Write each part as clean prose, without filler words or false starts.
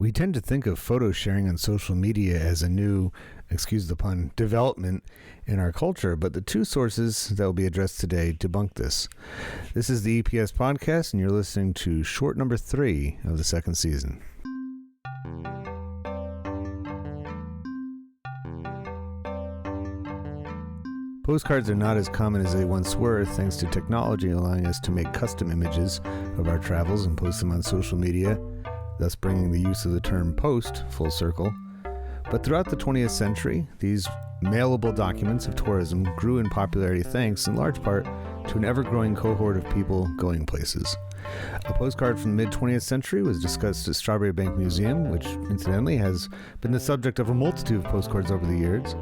We tend to think of photo sharing on social media as a new, excuse the pun, development in our culture, but the two sources that will be addressed today debunk this. This is the EPS podcast, and you're listening to short number 3 of the second season. Postcards are not as common as they once were, thanks to technology allowing us to make custom images of our travels and post them on social media, thus bringing the use of the term post full circle. But throughout the 20th century, these mailable documents of tourism grew in popularity thanks, in large part, to an ever-growing cohort of people going places. A postcard from the mid-20th century was discussed at Strawberry Bank Museum, which, incidentally, has been the subject of a multitude of postcards over the years,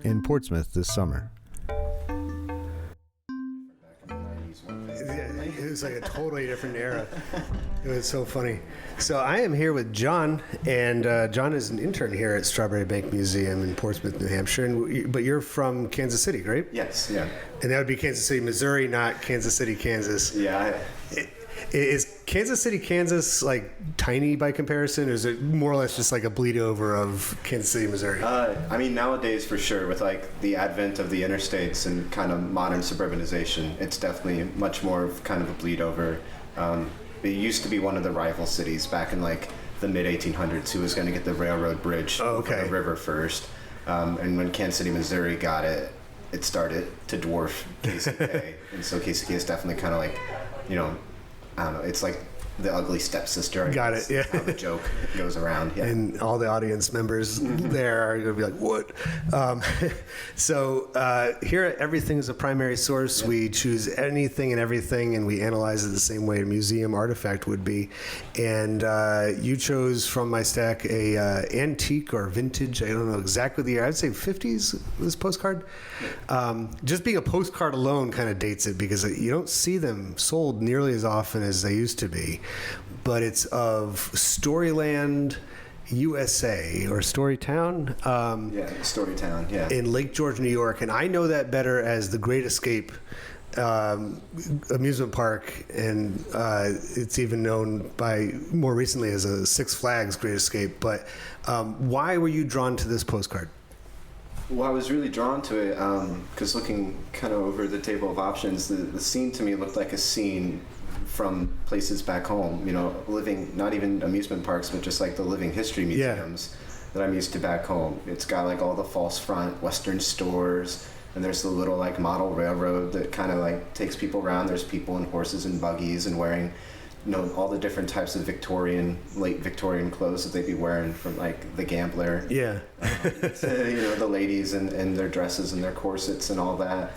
in Portsmouth this summer. It was like a totally different era. It was so funny. So I am here with John, and John is an intern here at Strawberry Bank Museum in Portsmouth, New Hampshire. But you're from Kansas City, right? Yes, yeah. And that would be Kansas City, Missouri, not Kansas City, Kansas. Yeah. Is Kansas City, Kansas, like tiny by comparison, or is it more or less just like a bleed over of Kansas City, Missouri? I mean, nowadays for sure, with like the advent of the interstates and kind of modern suburbanization, it's definitely much more of kind of a bleed over. It used to be one of the rival cities back in like the mid 1800s who was going to get the railroad bridge over the river first. And when Kansas City, Missouri got it, it started to dwarf KCK. And so KCK is definitely kind of like, you know, I don't know, it's like the ugly stepsister. Got it, yeah. How the joke goes around. Yeah. And all the audience members there are going to be like, what? So here at Everything is a Primary Source, we choose anything and everything, and we analyze it the same way a museum artifact would be. And you chose from my stack a antique or vintage, I don't know exactly the year, I'd say 50s, this postcard. Just being a postcard alone kind of dates it, because you don't see them sold nearly as often as they used to be. But it's of Storyland, USA, or Storytown. Storytown, yeah. In Lake George, New York. And I know that better as the Great Escape amusement park. And it's even known by more recently as a Six Flags Great Escape. But why were you drawn to this postcard? Well, I was really drawn to it because looking kind of over the table of options, the scene to me looked like a scene from places back home, you know, living, not even amusement parks, but just like the living history museums that I'm used to back home. It's got like all the false front Western stores, and there's the little like model railroad that kind of like takes people around. There's people in horses and buggies and wearing, you know, all the different types of late Victorian clothes that they'd be wearing from like the gambler. Yeah. You know, the ladies and their dresses and their corsets and all that.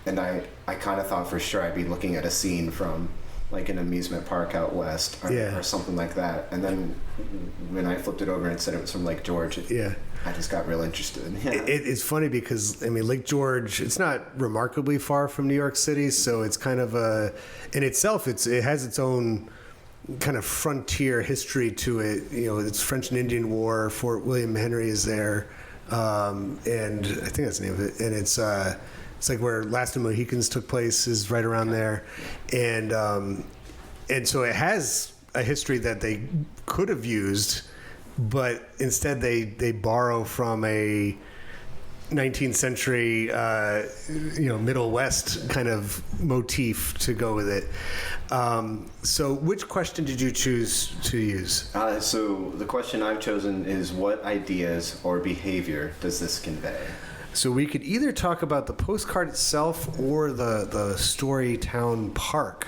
And I kind of thought for sure I'd be looking at a scene from like an amusement park out west or something like that. And then when I flipped it over and it said it was from Lake George, I just got real interested. Yeah. It's funny because, I mean, Lake George, it's not remarkably far from New York City, so it's kind of in itself, it has its own kind of frontier history to it. You know, it's French and Indian War, Fort William Henry is there, and I think that's the name of it. And it's like where Last of the Mohicans took place is right around there. And so it has a history that they could have used, but instead they borrow from a 19th century, Middle West kind of motif to go with it. So which question did you choose to use? So the question I've chosen is, what ideas or behavior does this convey? So we could either talk about the postcard itself or the Storytown Park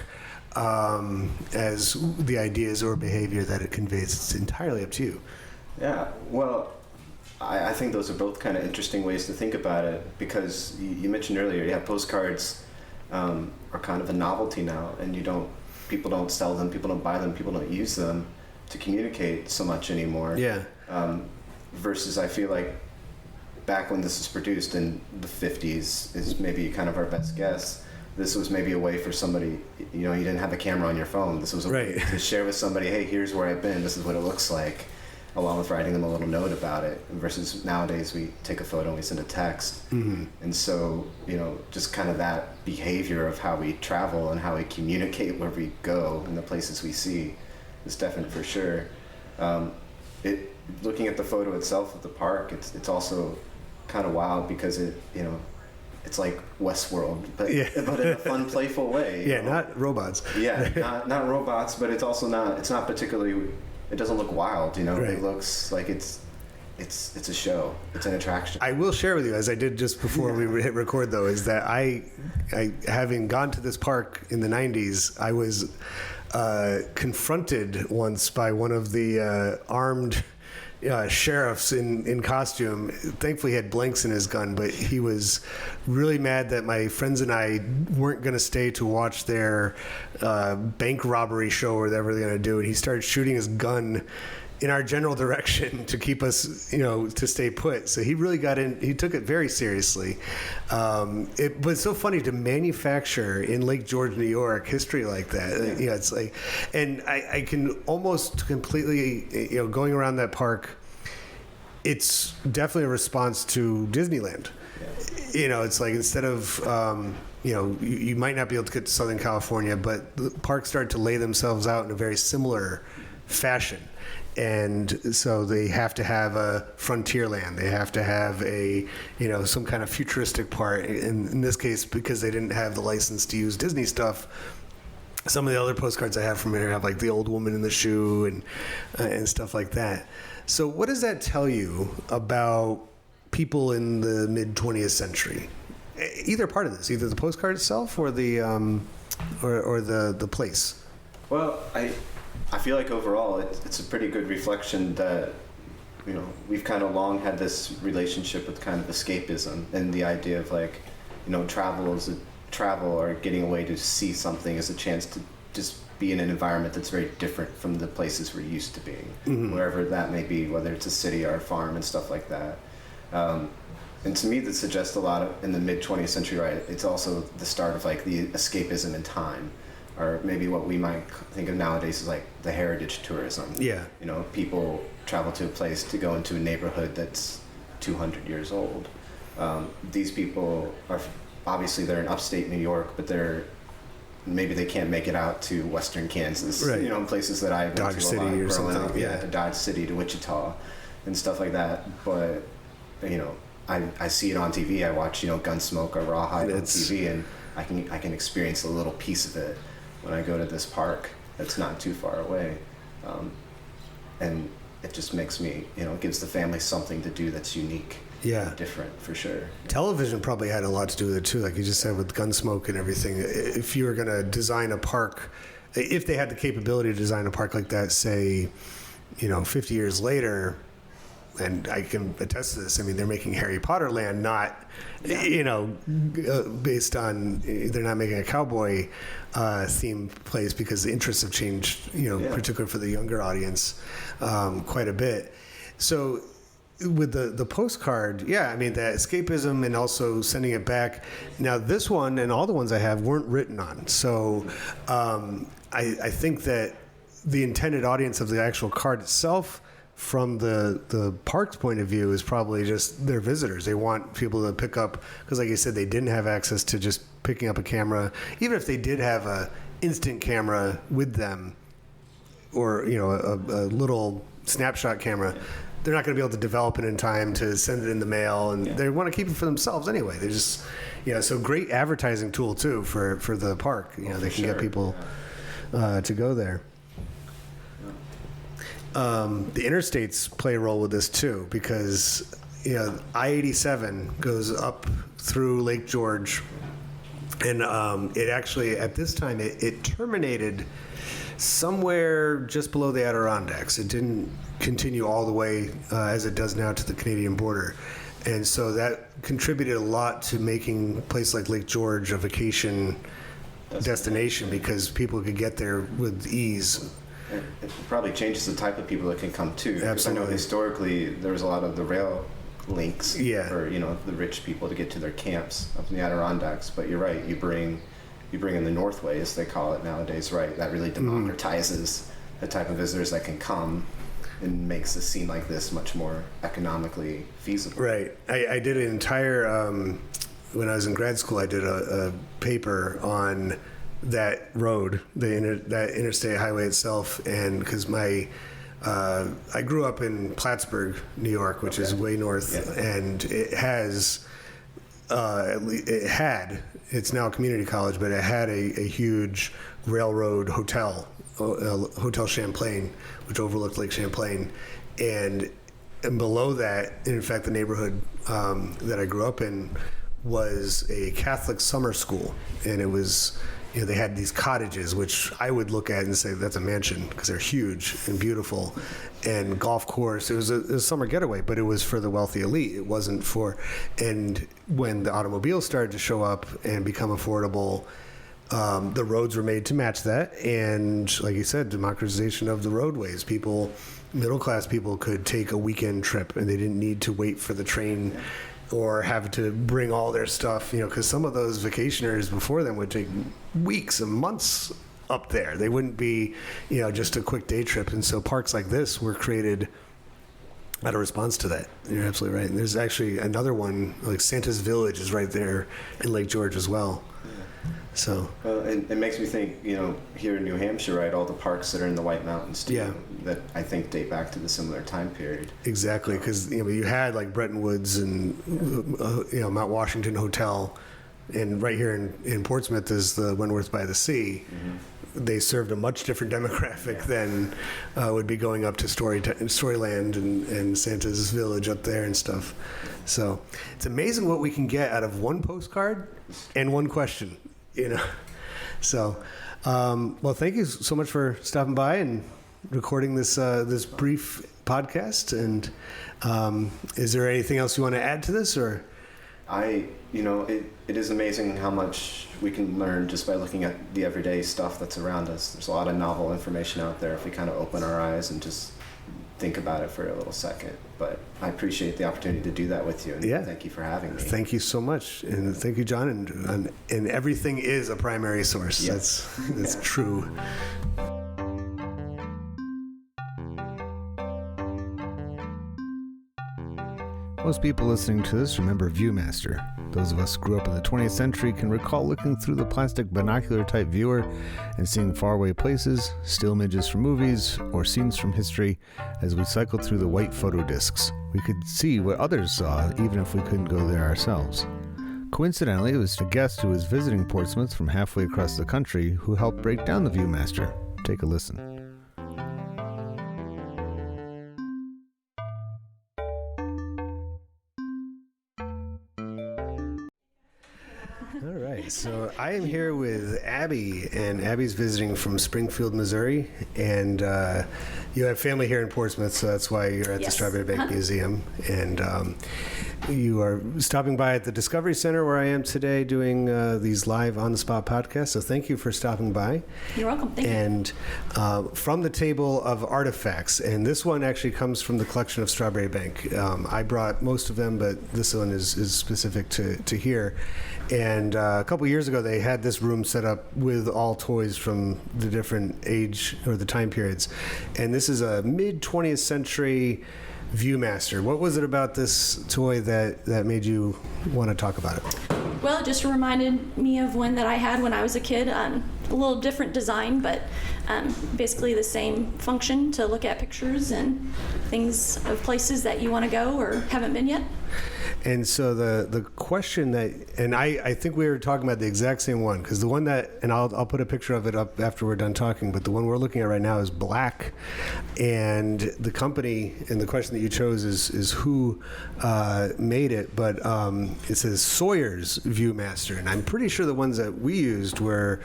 as the ideas or behavior that it conveys. It's entirely up to you. Yeah, well, I think those are both kind of interesting ways to think about it, because you mentioned earlier, postcards are kind of a novelty now, and people don't sell them, people don't buy them, people don't use them to communicate so much anymore. Yeah. Versus I feel like back when this was produced in the 50s is maybe kind of our best guess. This was maybe a way for somebody, you know, you didn't have a camera on your phone. This was a way to share with somebody, hey, here's where I've been, this is what it looks like, along with writing them a little note about it. Versus nowadays we take a photo and we send a text. Mm-hmm. And so, you know, just kind of that behavior of how we travel and how we communicate where we go and the places we see is definite for sure. It looking at the photo itself of the park, it's also kind of wild because it's like Westworld, but in a fun, playful way. Yeah, not robots. Yeah, not robots, but it's also not. It's not particularly. It doesn't look wild, Right. It looks like it's a show. It's an attraction. I will share with you, as I did just before we hit record, though, is that I having gone to this park in the 90s, I was confronted once by one of the armed sheriffs in costume. Thankfully, he had blanks in his gun, but he was really mad that my friends and I weren't going to stay to watch their bank robbery show or whatever they're going to do. And he started shooting his gun in our general direction to keep us, to stay put. So he really got in. He took it very seriously. It was so funny to manufacture in Lake George, New York, history like that. Yeah. It's like, and I can almost completely, going around that park, it's definitely a response to Disneyland. Yeah. It's like instead of, you might not be able to get to Southern California, but the parks started to lay themselves out in a very similar fashion. And so they have to have a frontier land. They have to have a, some kind of futuristic part. In this case, because they didn't have the license to use Disney stuff, some of the other postcards I have from here have like the old woman in the shoe and stuff like that. So what does that tell you about people in the mid 20th century? Either part of this, either the postcard itself or the or the place. Well, I feel like overall it's a pretty good reflection that we've kind of long had this relationship with kind of escapism and the idea of like travel or getting away to see something as a chance to just be in an environment that's very different from the places we're used to being, wherever that may be, whether it's a city or a farm and stuff like that. And to me, that suggests a lot of, in the mid 20th century, right? It's also the start of like the escapism in time. Or maybe what we might think of nowadays is like the heritage tourism. Yeah. People travel to a place to go into a neighborhood that's 200 years old. These people are obviously they're in upstate New York, but maybe they can't make it out to western Kansas. Right. In places that I went Dodge to City a lot or growing something. up. Yeah, to Dodge City, to Wichita, and stuff like that. But I see it on TV. I watch Gunsmoke or Rawhide on TV, and I can experience a little piece of it when I go to this park that's not too far away. And it just makes me, gives the family something to do that's unique. Yeah. Different, for sure. Television probably had a lot to do with it, too, like you just said, with Gunsmoke and everything. If you were going to design a park, if they had the capability to design a park like that, say, 50 years later, and I can attest to this, I mean, they're making Harry Potter Land not, based on, they're not making a cowboy theme place because the interests have changed, particularly for the younger audience, quite a bit. So with the postcard, I mean, that escapism and also sending it back. Now, this one and all the ones I have weren't written on. So I think that the intended audience of the actual card itself, from the park's point of view, is probably just their visitors. They want people to pick up, because like I said, they didn't have access to just picking up a camera. Even if they did have a instant camera with them, or a little snapshot camera, they're not going to be able to develop it in time to send it in the mail, and they want to keep it for themselves anyway. They just, so great advertising tool too for the park. They can get people to go there. The interstates play a role with this too, because I-87 goes up through Lake George, and it actually at this time it terminated somewhere just below the Adirondacks. It didn't continue all the way as it does now to the Canadian border, and so that contributed a lot to making a place like Lake George a vacation destination, because people could get there with ease. It probably changes the type of people that can come too. Absolutely. I know historically there was a lot of the rail links for the rich people to get to their camps up in the Adirondacks. But you're right. You bring in the Northway, as they call it nowadays. Right. That really democratizes the type of visitors that can come, and makes a scene like this much more economically feasible. Right. I did an entire when I was in grad school. I did a paper on that road, that interstate highway itself, and because my I grew up in Plattsburgh, New York, which is way north, and it had, it's now a community college, but it had a huge railroad hotel, Hotel Champlain, which overlooked Lake Champlain. And below that, in fact, the neighborhood that I grew up in was a Catholic summer school. And it was, they had these cottages, which I would look at and say, that's a mansion, because they're huge and beautiful. And golf course, it was a summer getaway, but it was for the wealthy elite. It wasn't for, and when the automobiles started to show up and become affordable, the roads were made to match that. And like you said, democratization of the roadways. Middle-class people could take a weekend trip, and they didn't need to wait for the train or have to bring all their stuff, because some of those vacationers before them would take weeks and months up there. They wouldn't be, just a quick day trip. And so parks like this were created out of response to that. You're absolutely right. And there's actually another one, like Santa's Village is right there in Lake George as well. So it makes me think, here in New Hampshire, right, all the parks that are in the White Mountains too, that I think date back to the similar time period. Exactly, because you had like Bretton Woods and Mount Washington Hotel, and right here in Portsmouth is the Wentworth by the Sea. Mm-hmm. They served a much different demographic than would be going up to Storyland and Santa's Village up there and stuff. So it's amazing what we can get out of one postcard and one question. So, well, thank you so much for stopping by and recording this brief podcast. And is there anything else you want to add to this, or? It is amazing how much we can learn just by looking at the everyday stuff that's around us. There's a lot of novel information out there if we kind of open our eyes and just think about it for a little second. But I appreciate the opportunity to do that with you, and thank you for having me. Thank you so much, and thank you, John. And everything is a primary source. Yes. That's true. Most people listening to this remember Viewmaster. Those of us who grew up in the 20th century can recall looking through the plastic binocular-type viewer and seeing faraway places, still images from movies, or scenes from history. As we cycled through the white photo discs, we could see what others saw, even if we couldn't go there ourselves. Coincidentally, it was a guest who was visiting Portsmouth from halfway across the country who helped break down the Viewmaster. Take a listen. So I am here with Abby, and Abby's visiting from Springfield, Missouri, and you have family here in Portsmouth, so that's why you're at the Strawberry Bank Museum, and you are stopping by at the Discovery Center where I am today doing these live on-the-spot podcasts, so thank you for stopping by. You're welcome. Thank you. And from the table of artifacts, and this one actually comes from the collection of Strawberry Bank. I brought most of them, but this one is specific to here. And a couple years ago, they had this room set up with all toys from the different age or the time periods. And this is a mid-20th century Viewmaster. What was it about this toy that made you want to talk about it? Well, it just reminded me of one that I had when I was a kid. A little different design, but basically the same function, to look at pictures and things of places that you want to go or haven't been yet. And so the question that, and I think we were talking about the exact same one, because the one that, and I'll put a picture of it up after we're done talking, but the one we're looking at right now is black, and the company, and the question that you chose is who made it, but it says Sawyer's Viewmaster, and I'm pretty sure the ones that we used were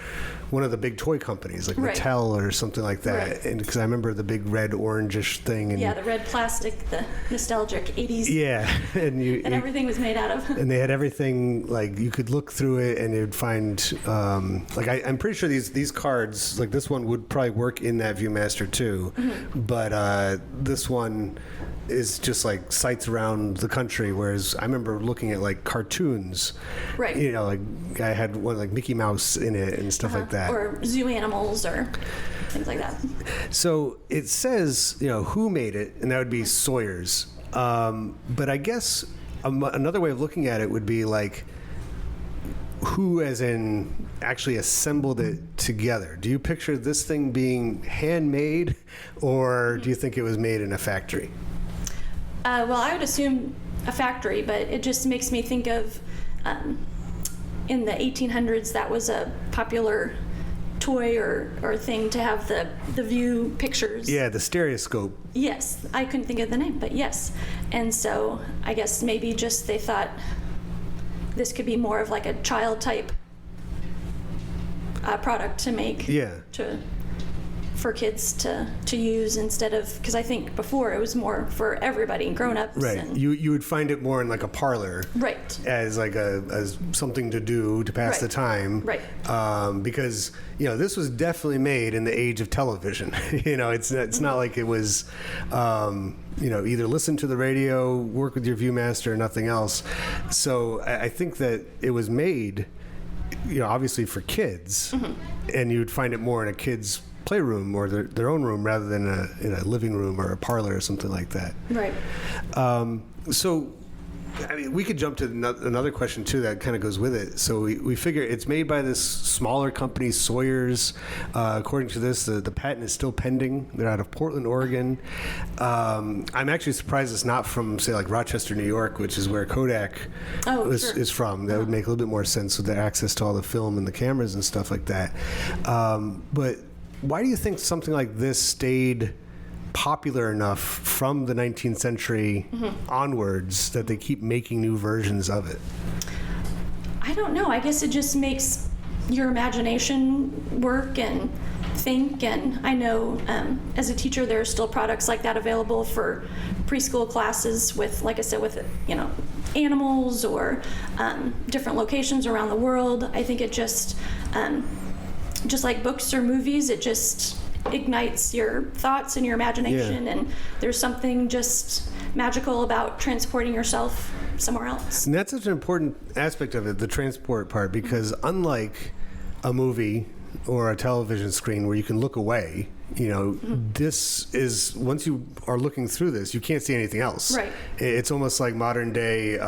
one of the big toy companies, like Mattel or something like that, Right. And because I remember the big red orangish thing. And, yeah, the red plastic, the nostalgic 80s. Yeah, and everything was made out of. And they had everything, like you could look through it and you'd find, I'm pretty sure these cards, like this one would probably work in that Viewmaster too, but this one is just like sites around the country, whereas I remember looking at like cartoons, Right. Like I had one like Mickey Mouse in it and stuff like that. Or zoo animals or things like that. So it says, who made it, and that would be Sawyer's. But I guess another way of looking at it would be like, who, as in, actually assembled it together? Do you picture this thing being handmade, or do you think it was made in a factory? Well, I would assume a factory, but it just makes me think of in the 1800s, that was a popular toy or thing to have the view pictures. Yeah, the stereoscope. Yes, I couldn't think of the name, but yes. And so I guess maybe just they thought this could be more of like a child type product to make. Yeah. For kids to use instead of, because I think before it was more for everybody, grown-ups. Right. And, You would find it more in like a parlor. right. As like as something to do to pass the time. Right. Because, this was definitely made in the age of television. It's not like it was, either listen to the radio, work with your Viewmaster, or nothing else. So I think that it was made, obviously for kids, and you would find it more in a kid's playroom or their own room rather than in a living room or a parlor or something like that. Right. So, we could jump to another question too that kind of goes with it. So we figure it's made by this smaller company, Sawyer's. According to this, the patent is still pending. They're out of Portland, Oregon. I'm actually surprised it's not from, say, like Rochester, New York, which is where Kodak is from. That would make a little bit more sense with the access to all the film and the cameras and stuff like that. But why do you think something like this stayed popular enough from the 19th century onwards that they keep making new versions of it? I don't know. I guess it just makes your imagination work and think. And I know as a teacher, there are still products like that available for preschool classes with, like I said, with animals or different locations around the world. I think it just like books or movies, it just ignites your thoughts and your imagination, and there's something just magical about transporting yourself somewhere else. And that's such an important aspect of it, the transport part, because unlike a movie or a television screen where you can look away, this is, once you are looking through this, you can't see anything else. Right. It's almost like modern day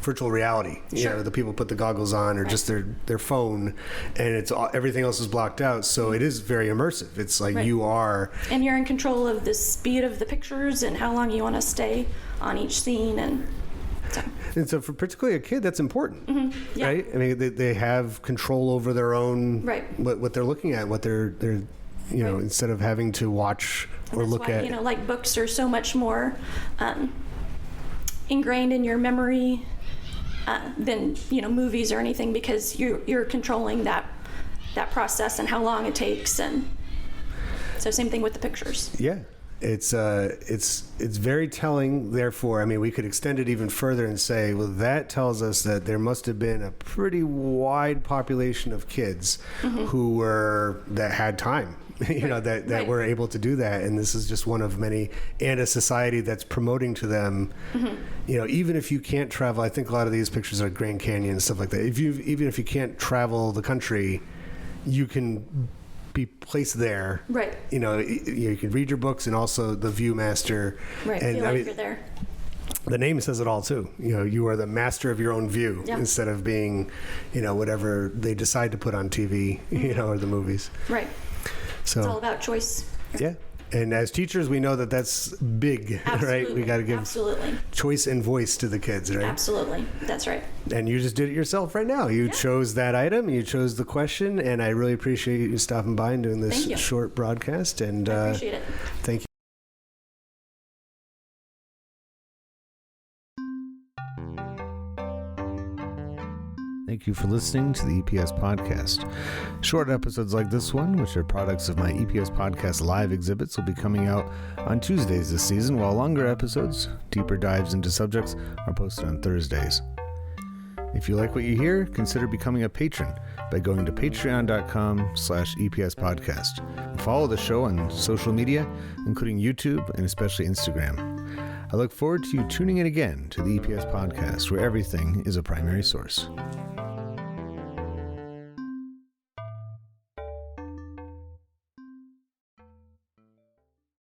virtual reality. The people put the goggles on or just their phone, and everything else is blocked out. So it is very immersive. It's like you are, and you're in control of the speed of the pictures and how long you want to stay on each scene, and so for particularly a kid, that's important, right? I mean, they have control over their own what they're looking at, what they're instead of having to watch or look at. Like books are so much more ingrained in your memory than movies or anything, because you're controlling that process and how long it takes, and so same thing with the pictures. It's very telling. Therefore, I mean, we could extend it even further and say, well, that tells us that there must have been a pretty wide population of kids that had time, that were able to do that. And this is just one of many, and a society that's promoting to them, even if you can't travel. I think a lot of these pictures are Grand Canyon and stuff like that. Even if you can't travel the country, you can be placed there. Right. You can read your books and also the Viewmaster. Right. And feel like you're there. The name says it all too. You are the master of your own view instead of being, whatever they decide to put on TV, or the movies. Right. So it's all about choice. Yeah. And as teachers, we know that that's big, right? We got to give choice and voice to the kids, right? Absolutely. That's right. And you just did it yourself right now. You chose that item, you chose the question, and I really appreciate you stopping by and doing this short broadcast. And I appreciate it. Thank you. Thank you for listening to the EPS Podcast. Short episodes like this one, which are products of my EPS Podcast live exhibits, will be coming out on Tuesdays this season, while longer episodes, deeper dives into subjects, are posted on Thursdays. If you like what you hear, consider becoming a patron by going to patreon.com/EPS Podcast. Follow the show on social media, including YouTube and especially Instagram. I look forward to you tuning in again to the EPS Podcast, where everything is a primary source.